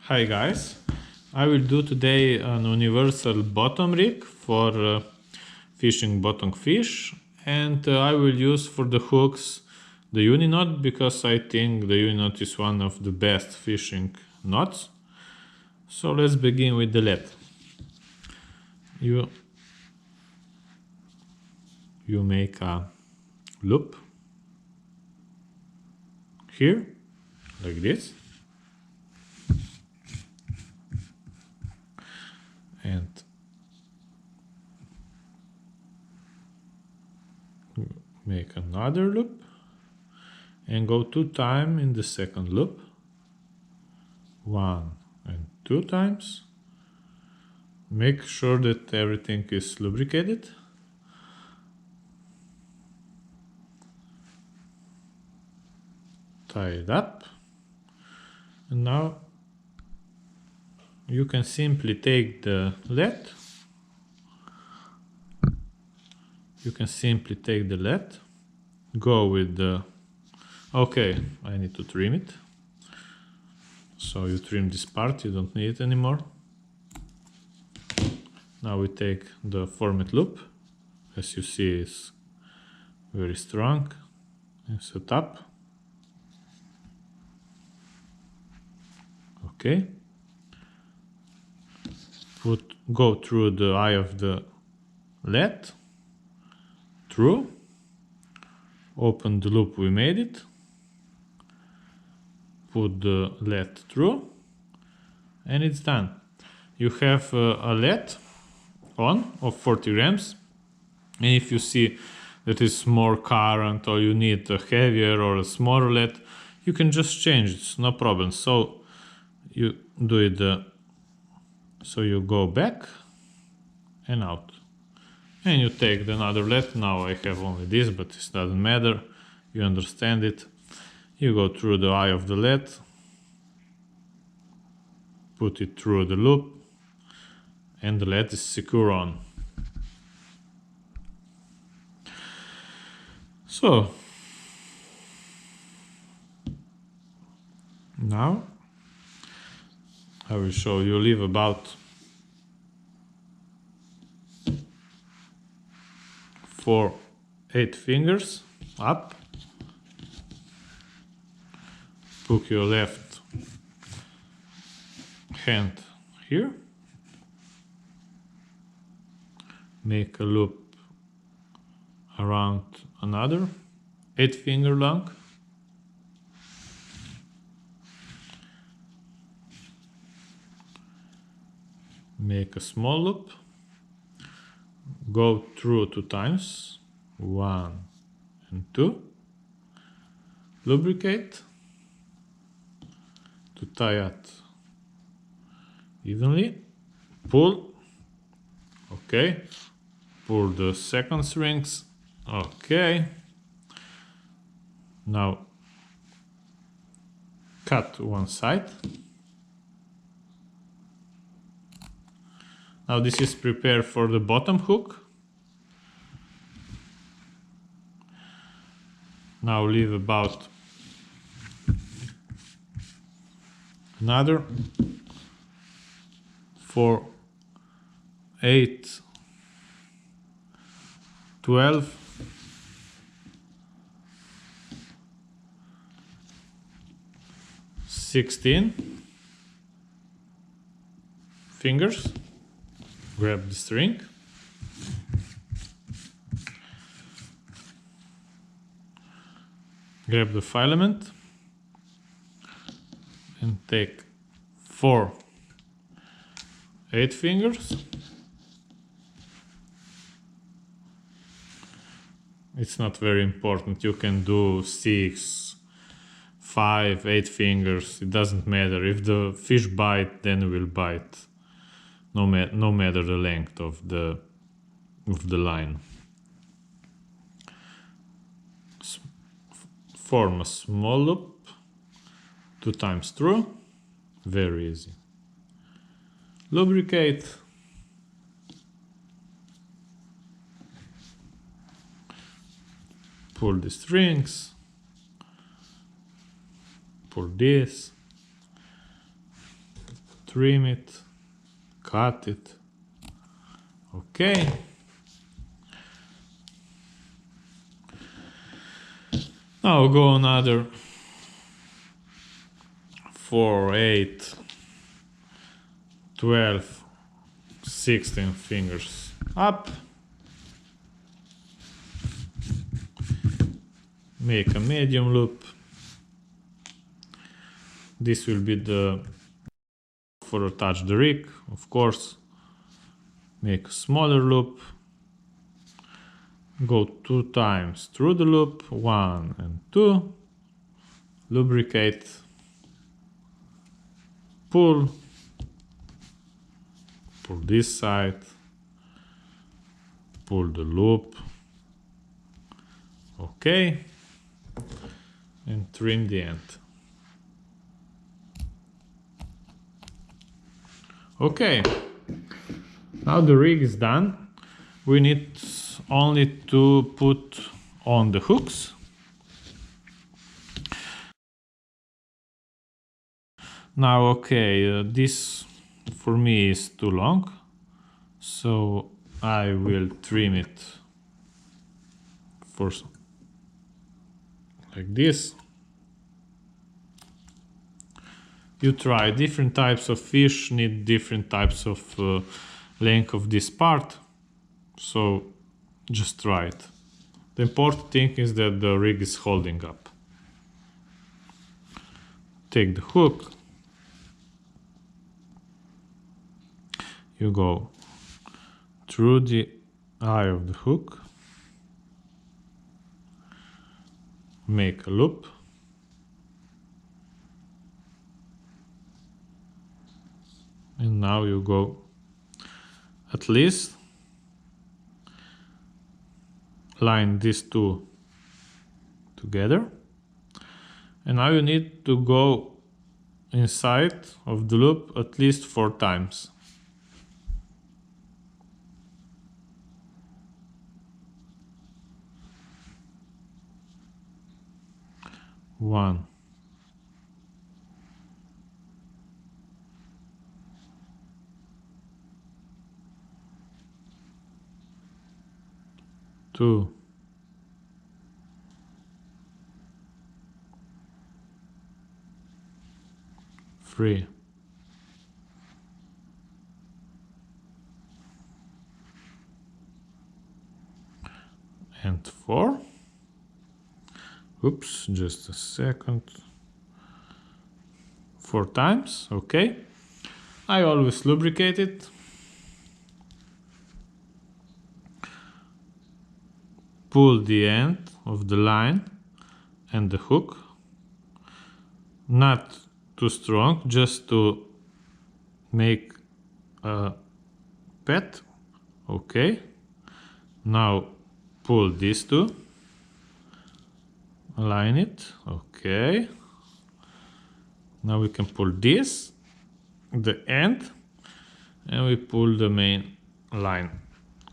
Hi guys, I will do today an universal bottom rig for fishing bottom fish, and I will use for the hooks the uni knot because I think the uni knot is one of the best fishing knots. So let's begin with the lead. You make a loop here like this. And make another loop and go 2 times in the second loop, 1 and 2 times. Make sure that everything is lubricated. Tie it up, and now you can simply take the lead. Go with the... Okay, I need to trim it. So you trim this part, you don't need it anymore. Now we take the format loop. As you see, it's very strong and set up. Okay. Go through the eye of the lead, through, open the loop we made it, put the lead through, and it's done. You have a lead on of 40 grams, and if you see that it's more current or you need a heavier or a smaller lead, you can just change it, no problem. So you do it, so you go back and out. And you take another lead. Now I have only this, but it doesn't matter. You understand it. You go through the eye of the lead, put it through the loop, and the lead is secure on. So now I will show you. Leave about 8 fingers up. Put your left hand here. Make a loop around another 8 finger long. Make a small loop. Go through 2 times, 1 and 2. Lubricate to tie it evenly. Pull. Okay. Pull the second strings. Okay. Now cut one side. Now this is prepared for the bottom hook. Now leave about another 4, 8, 12, 16 fingers. Grab the string. Grab the filament and take 4 8 fingers. It's not very important. You can do 6, 5, 8 fingers. It doesn't matter. If the fish bite, then it will bite. No matter the length of the line. Form a small loop, 2 times through, very easy. Lubricate. Pull the strings, pull this, trim it, cut it. Okay. Now go another 4, 8, 12, 16 fingers up. Make a medium loop. This will be the for touch the rig, of course. Make a smaller loop. Go 2 times through the loop, 1 and 2. Lubricate. Pull this side. Pull the loop. Okay. And trim the end. Okay. Now the rig is done. We need only to put on the hooks. Now, okay, this for me is too long, so I will trim it for like this. You try different types of fish, need different types of length of this part, so just try it. The important thing is that the rig is holding up. Take the hook, you go through the eye of the hook, make a loop, and now you go at least line these two together, and now you need to go inside of the loop at least 4 times. One, two, three, and 4. Oops, just a second. 4 times, okay. I always lubricate it. Pull the end of the line and the hook. Not too strong, just to make a pet. Okay. Now pull these two. Align it. Okay. Now we can pull this, the end, and we pull the main line.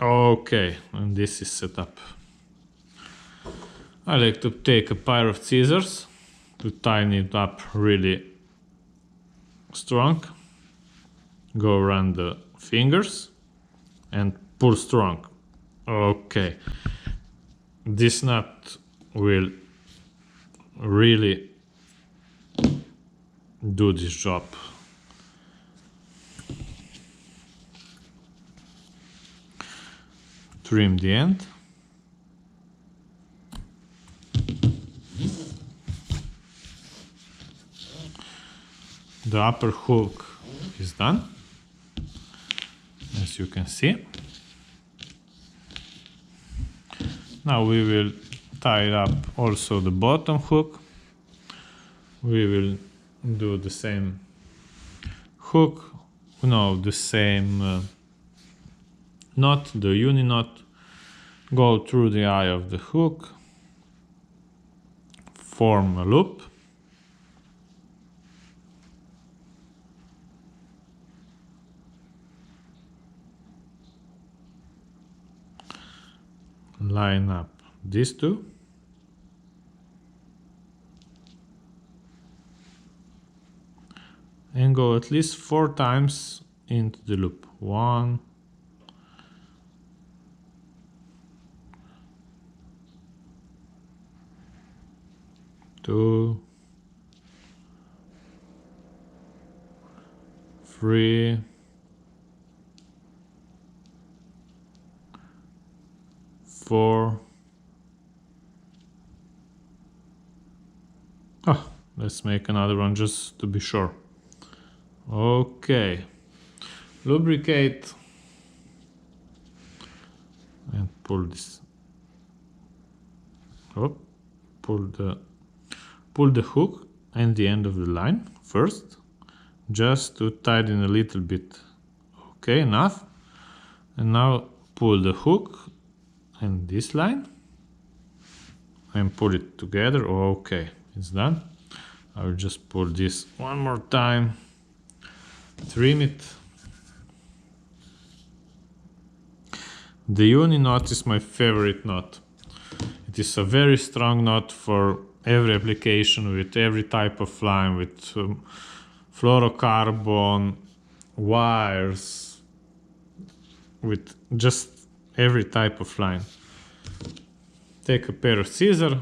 Okay, and this is set up. I like to take a pair of scissors to tighten it up really strong. Go around the fingers and pull strong. Okay. This nut will really do this job. Trim the end. The upper hook is done, as you can see. Now we will tie up also the bottom hook. We will do the same hook, the same knot, the uni knot. Go through the eye of the hook, form a loop, line up these two, and go at least 4 times into the loop. 1, 2, 3, 4. Oh, let's make another one just to be sure. Okay, lubricate and pull this up. Pull the hook and the end of the line first, just to tighten a little bit. Okay, enough. And now pull the hook and this line and pull it together. Okay, it's done. I will just pull this one more time, trim it. The uni knot is my favorite knot. It is a very strong knot for every application, with every type of line, with fluorocarbon, wires, with just every type of line. Take a pair of scissors,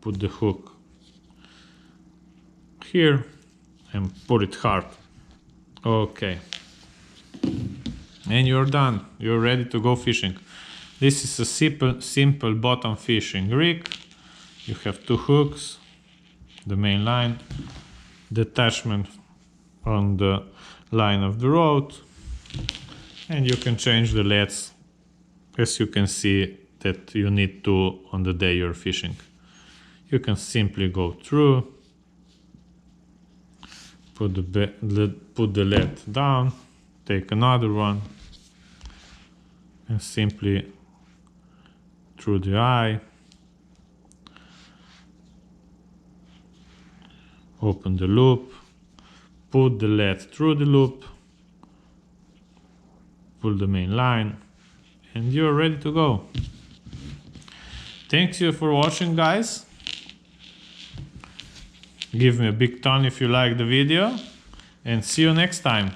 put the hook here and pull it hard. Okay. And you're done. You're ready to go fishing. This is a simple bottom fishing rig. You have 2 hooks, the main line, the attachment on the line of the rod, and you can change the leads as you can see that you need to on the day you're fishing. You can simply go through, put the lead down, take another one, and simply through the eye, open the loop, put the lead through the loop, pull the main line, and you're ready to go. Thank you for watching, guys. Give me a big thumb if you like the video, and see you next time.